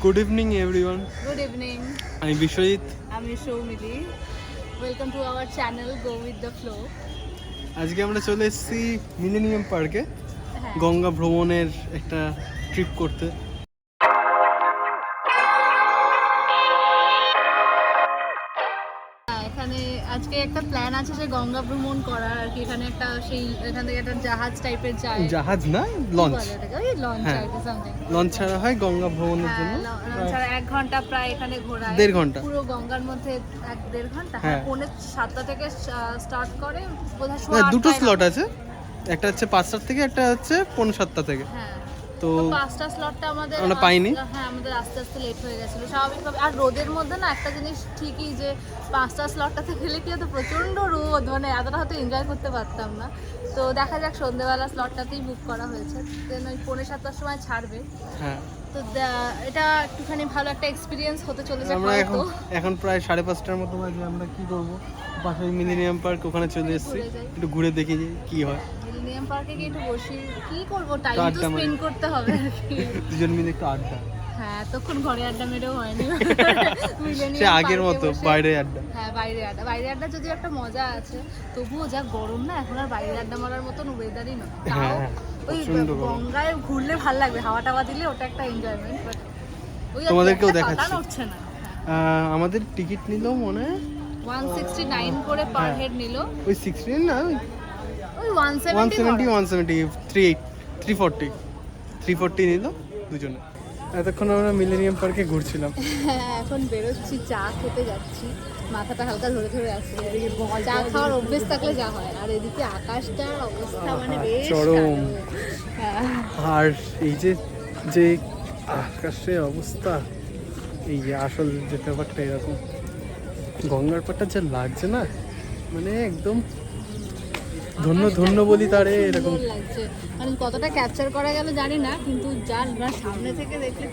Good evening everyone. Good evening. আমি বিশ্বজিৎ। আমি Soumili. Welcome to our channel Go with the Flow. আজকে আমরা চলে এসেছি মিলেনিয়াম পার্কে হ্যাঁ। গঙ্গা ভ্রমণের একটা ট্রিপ করতে। এখানে আজকে একটা প্ল্যান আছে যে গঙ্গা ভ্রমণ করার আর কি। এখানে একটা এখান থেকে একটা জাহাজ টাইপের যায়। জাহাজ না, লঞ্চ। লঞ্চ হ্যাঁ। আর কি সামথিং। লঞ্চ ছাড়া হয় গঙ্গা ভ্রমণের জন্য। লঞ্চ ছাড়া 1 ঘন্টা প্রায় এখানে ঘোরায়। 1.5 ঘন্টা। পুরো গঙ্গার মধ্যে 1-1.5 ঘন্টা। হ্যাঁ। পৌনে 7টা থেকে স্টার্ট করে বোধহয় না, 8:30 দুটো স্লট আছে, একটা হচ্ছে 5টা থেকে, একটা হচ্ছে 5:45 থেকে। হ্যাঁ। তো 5টা স্লটটা আমাদের আমরা পাইনি। হ্যাঁ, আমাদের আস্তে আস্তে লেট হয়ে গেছিল স্বাভাবিকভাবে। আর রোদের মধ্যে না একটা জিনিস ঠিকই যে 5টা স্লটটাতে গেলে কি হতো, প্রচণ্ড রোদ, মানে এতটা হয়তো এনজয় করতে পারতাম না। তো দেখা যাক, সন্ধ্যেবেলা স্লটটাতেই বুক করা হয়েছে। দেন ওই 6:45টার সময় ছাড়বে। হ্যাঁ, তো এটা একটুখানি ভালো একটা এক্সপিরিয়েন্স হতে চলেছে। আমরা এখন প্রায় 5:30টার মতো বাজে। আমরা কি করব, পাশে মিলেনিয়াম পার্ক, ওখানে চলে এসেছি, একটু ঘুরে দেখি যে কি হয়। মিলেনিয়াম পার্কে গিয়ে একটু বসি, কি করবো, টাইম তো আড্ডা স্পেন্ড করতে হবে আর কি। দুজন মিলে একটু আড্ডা। হ্যাঁ, এতক্ষণ ঘরে আড্ডা মেরেও হয়নি। সে আগের মতো বাইরে আড্ডা। হ্যাঁ, বাইরে আড্ডা যদিও একটা মজা আছে, তবুও যা গরম না, এখন আর বাইরে আড্ডা মারার মতন ওয়েদারই না। তাও ওই গঙ্গায় ঘুরলে ভাল লাগবে, হাওয়া টাওয়া দিলে ওটা একটা এনজয়মেন্ট। বাট ওই তোমাদেরকেও দেখাচ্ছি। উঠছে না। আমাদের টিকিট নিল মনে হয় 169 করে পার হেড নিল। ওই 16 না, ওই 170 340 নিল দুজনে। এতক্ষণ আমরা মিলেনিয়াম পার্কে ঘুরছিলাম। হ্যাঁ, এখন বেরোচ্ছি, চা খেতে যাচ্ছি। মাথাটা হালকা ধরে ধরে আসছে। চা খাওয়ার অভ্যেস থাকলে যা হয়। আর এদিকে আকাশটার অবস্থা মানে বেশ চরম। হ্যাঁ। আর এই যে যে আকাশের অবস্থা, এই যে আসল যে ব্যাপারটা এরকম, গঙ্গার পাড়টা যা লাগছে না, মানে একদম ধন্য ধন্য বলি তারে। এরকম লাগছে, মানে কতটা ক্যাপচার করা গেল জানি না, কিন্তু যার সামনে থেকে দেখলে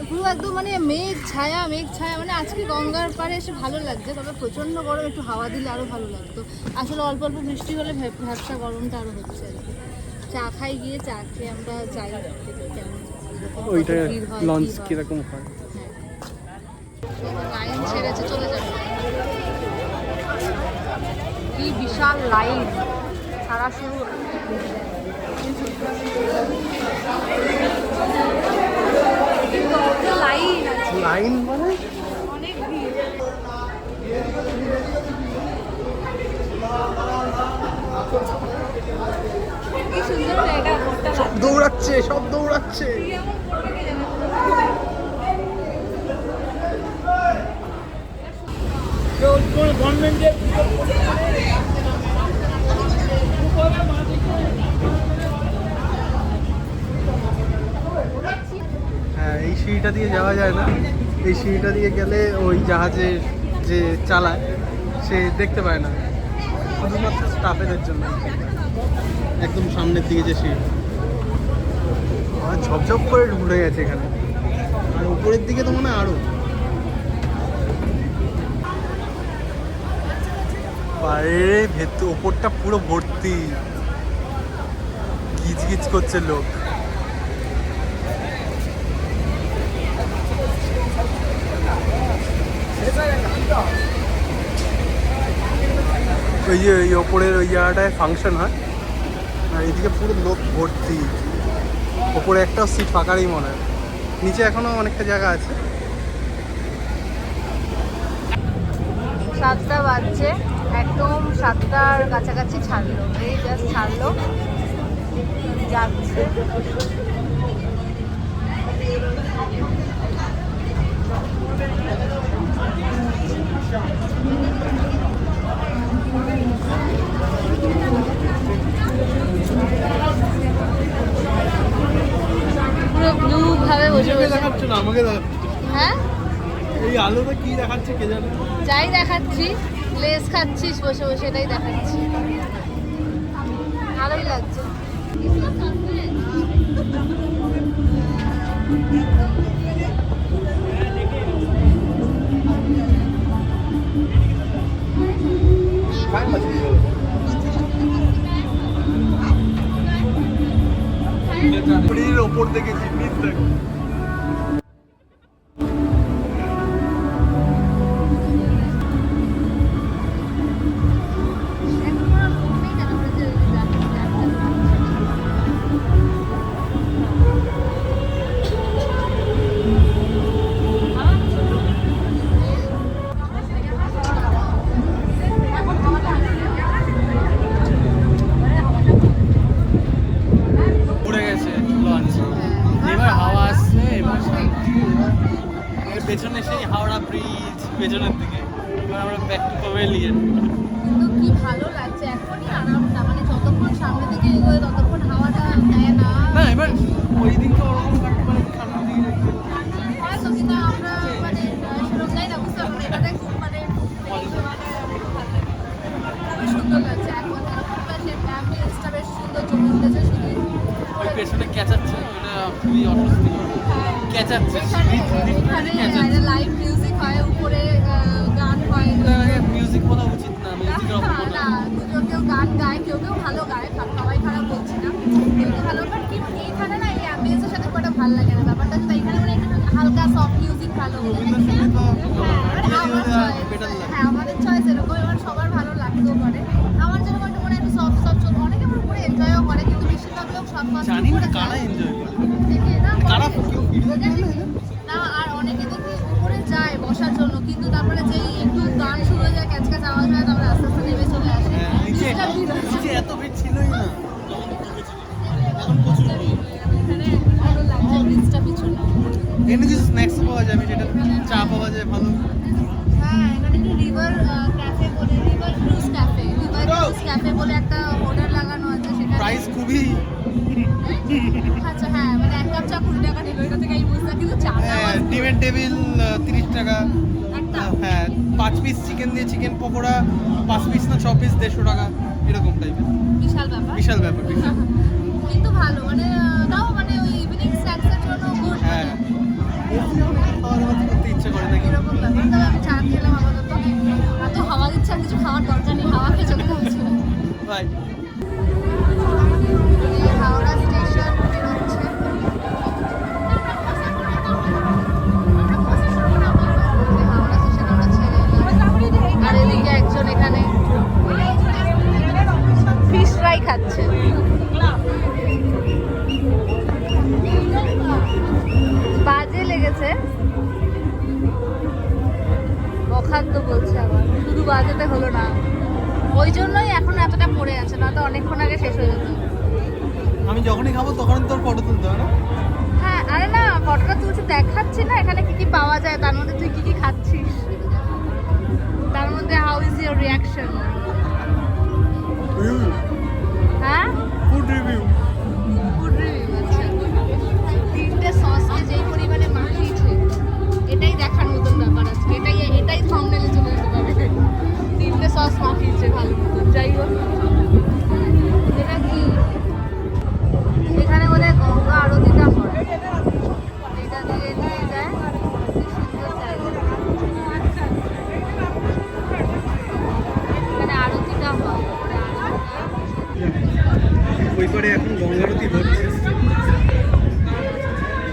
পুরো একদম মানে মেঘ ছায়া, মানে আজকে গঙ্গার পাড়ে এসে ভালো লাগছে। তবে প্রচন্ড গরম, একটু হাওয়া দিলে আরো ভালো লাগতো। আসলে অল্প অল্প বৃষ্টি হলে ভ্যাবসা গরমটা আরো হচ্ছে আর কি। চা খাই, গিয়ে চা খেয়ে আমরা যাই কেমন ওইটা লঞ্চ কিরকম হয়। লাইন ছেড়েছে, চলে যাবে। কি বিশাল লাইন, সারা শুরু। লাইন মানে অনেক ভিড়। কি সুন্দর জায়গা, দৌড়াচ্ছে, সব দৌড়াচ্ছে। হ্যাঁ, এই সিঁড়িটা দিয়ে যাওয়া যায় না। এই সিঁড়িটা দিয়ে গেলে ওই জাহাজের যে চালায় সে দেখতে পায় না, শুধুমাত্র স্টাফেদের জন্য। একদম সামনের দিকে যে সিঁড়ি, আর ঝপঝপ করে ঘুরে গেছে এখানে। আর উপরের দিকে তো মনে হয় আরো। বাইরে ভেতর ওপরটা পুরো ভর্তি, গিজ গিজ করছে লোক। ওই যে ওই ওপরের ওই জায়গাটায় ফাংশন হয়, আর এদিকে পুরো লোক ভর্তি। ওপরে একটা সিট ফাঁকারই মনে হয়, নিচে এখনো অনেকটা জায়গা আছে। 7টা বাজছে, একদম 7টার কাছাকাছি ছাড়লো। এই জাস্ট ছাড়লো, যাচ্ছে। পুরো ব্লু ভাবে বসে বসে দেখাচ্ছে না আমাকে, হ্যাঁ এই আলোটা কি দেখাচ্ছে কে জানে। যাই দেখাচ্ছি, লেস খাচ্ছিস বসে বসে, এটাই দেখাচ্ছি। ভালোই লাগছে। ওপর দেখেছি, নিচ দেখো। পেছনে সেই হাওড়া ব্রিজ পেছনের দিকে, এবার আমরা ব্যাক টু প্যাভিলিয়ন। কিন্তু কি ভালো লাগছে এখনই আরামটা, মানে যতক্ষণ সামনের দিকে এগোয় ততক্ষণ হাওয়াটা দেয় না। না এবার ওই দিনকে ওরকম কাটতে পারে, সামনের দিকে দেখতে হয়তো, কিন্তু আমরা মানে সেরকম যাই না, বুঝতে পারবো না। এটাতে খুব মানে খুবই সুন্দর লাগছে এখন। সে অ্যাম্বিয়েন্সটা বেশ সুন্দর জমে উঠেছে শুধু। ওই পেছনে ক্যাচাচ্ছে, ওটা খুবই অস্বস্তি ক্যাচাচ্ছে, এখানে লাইভ মিউজিক হয়, উপরে গান হয়। মিউজিক বলা উচিত না, মিউজিকের অপমান না, কেউ গান গায়, কেউ ভালো গায়, সবাই খারাপ বলছি না, কেউ ভালো। বাট কি এখানে না এই অ্যাম্বিয়েন্সের সাথে খুব একটা ভালো লাগে না ব্যাপারটা, তো এখানে মানে একটু হালকা সফট মিউজিক ভালো। হ্যাঁ, আমাদের চয়েস এরকম, এবার সবার ভালো লাগতেও পারে। আমার যেরকম একটু মনে হয় একটু সফট সফট চলবে, অনেকে আমার উপরে এনজয়ও করে, কিন্তু বেশিরভাগ লোক সব জানি না কারা এনজয় করে, কারা না। আর অনেকে দেখি উপরে যায় বসার জন্য, কিন্তু তারপরে যেই একটু গান শুরু হয়ে যায়, ক্যাচ ক্যাচ আওয়াজ হয়, তারপরে আস্তে আস্তে নেমে চলে আসে। নিচে এত ভিড় ছিলই না, এখন প্রচুর ভিড়। এখানে ভালো লাগছে ব্রিজটা পিছনে। এখানে কিছু স্ন্যাক্সও পাওয়া যাবে, যেটা চা পাওয়া যায় ভালো। হ্যাঁ, এখানে কি রিভার ক্যাফে বলে, রিভার ক্রুজ ক্যাফে বলে একটা হোটেল লাগানো আছে, সেটা প্রাইস খুবই আচ্ছা। হ্যাঁ, মানে এক কাপ চা 20 টাকা নিল, এটা থেকে এই বুঝতে, কিন্তু চা ডিমের টেবিল 30 টাকা। একটা হ্যাঁ, 5 পিস চিকেন দিয়ে চিকেন পকোড়া, 5 পিস না 6 পিস 150 টাকা, এরকম টাইপের। বিশাল ব্যাপার, বিশাল ব্যাপার, বিশাল। কিন্তু ভালো, মানে তাও মানে ওই ইভিনিং স্ন্যাক্সের জন্য গুড। হ্যাঁ, খাওয়া দাওয়া করতে ইচ্ছে করে নাকি এরকম ব্যাপার। তবে আমি চা খেলাম আপাতত, এত হাওয়া দিচ্ছে, আর কিছু খাওয়ার দরকার নেই, হাওয়া খেয়ে চলে যাচ্ছে। ভাই। হাওড়া স্টেশন বেরোচ্ছে। হাওড়া স্টেশন আমরা ছেড়ে এলাম। আর এদিকে একজন এখানে ফিশ ফ্রাই খাচ্ছে। বাজে লেগেছে, অখাদ্য বলছে আবার, শুধু বাজেতে হলো না, ওই জন্যই এখন এতটা পড়ে আছে, না তো অনেকক্ষণ আগে শেষ হয়ে যেত। আমি যখনই খাবো তখন তোর ফটো তুলতে হবে না? হ্যাঁ, আরে না, ফটোটা তুলছে দেখাচ্ছি না এখানে কি কি পাওয়া যায়, তার মধ্যে তুই কি কি খাচ্ছিস, তার মধ্যে হাউ ইজ ইউর রিয়াকশন? হ্যাঁ, ফুড রিভিউ। Food review. আচ্ছা, 3টে সসকে যেই পরিমাণে মাখিয়েছে, এটাই দেখার মতন ব্যাপার আজকে, এটাই থাম্বনেলে চলে যেতে পারে। 3টে সস মাখিয়েছে ভালো মতন। যাই হোক, এটা কি এখানে বলে গঙ্গা আরতিটা হয়, এটা দিয়ে নিয়ে যায়, কি সুন্দর জায়গা। এখানে আরতিটা হয়, ওই পারে এখন গঙ্গারতি হচ্ছে,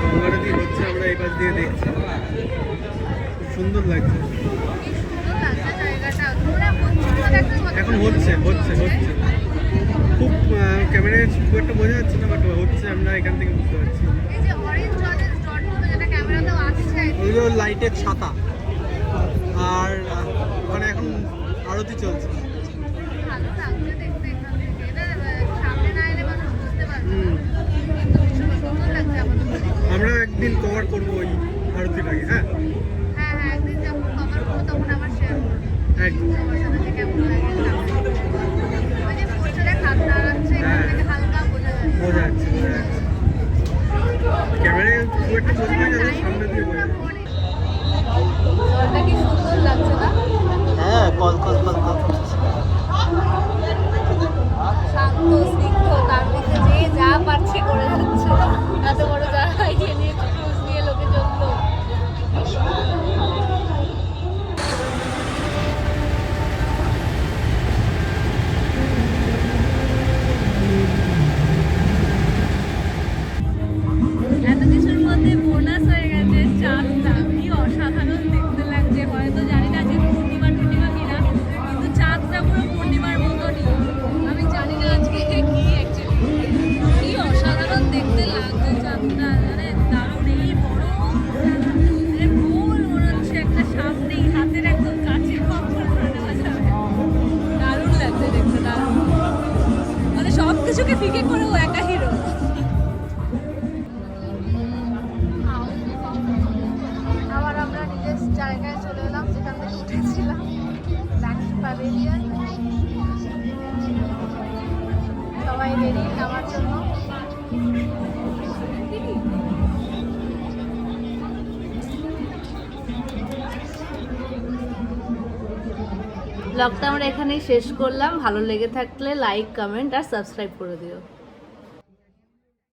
গঙ্গারতি হচ্ছে, আমরা এই পাশ দিয়ে দেখছি, খুব সুন্দর লাগছে। এখন হচ্ছে হচ্ছে হচ্ছে খুব ক্যামেরায় খুব একটা বোঝা যাচ্ছে না, বাট হচ্ছে, আমরা এখান থেকে বুঝতে পারছি। এই যে অরেঞ্জ জলের ডটগুলো যেটা ক্যামেরাতেও আসছে, ওইগুলো লাইটের ছাতা, আর ওখানে এখন আরতি চলছে। ভালো লাগছে দেখতে এখান থেকে। এটা সামনে না এলে মানুষ বুঝতে পারবে না, কিন্তু ভীষণ সুন্দর লাগছে আমাদের। আমরা একদিন কভার করবো ওই আরতিটাকে। হ্যাঁ হ্যাঁ হ্যাঁ, একদিন যখন কভার করবো তখন আবার শেয়ার করবো একদম। সবার সাথে যে কেমন লাগে। ওই যে পোস্টারে হাত নাড়াচ্ছে, এখান থেকে হালকা বোঝা যাচ্ছে। বোঝা যাচ্ছে, বোঝা যাচ্ছে, ক্যামেরায় খুব একটা বোঝা না গেলে সামনে দিয়ে বোঝা যাচ্ছে। জলটা কি সুন্দর লাগছে না? হ্যাঁ, কল কল কল কল। শান্ত স্নিগ্ধ, তার মধ্যে যে যা পারছে করে যাচ্ছে। এত বড় জায়গা এগিয়ে নিয়ে ক্রুজ নিয়ে লোকে চললো। এত কিছুর মধ্যে বোনাস হয়ে গেছে চাঁদটা, কি অসাধারণ দেখতে লাগছে। হয়তো জানি না যে পূর্ণিমা কিনা, কিন্তু চাঁদটা পুরো পূর্ণিমার মতনই। আমি জানি না আজকে কি অ্যাকচুয়ালি, কি অসাধারণ দেখতে লাগছে চাঁদটা, মানে দারুণ ক্যারিবিয়ান, সবাই রেডি নামার জন্য। ব্লগটা আমরা এখানেই শেষ করলাম। ভালো লেগে থাকলে লাইক, কমেন্ট আর সাবস্ক্রাইব করে দিও।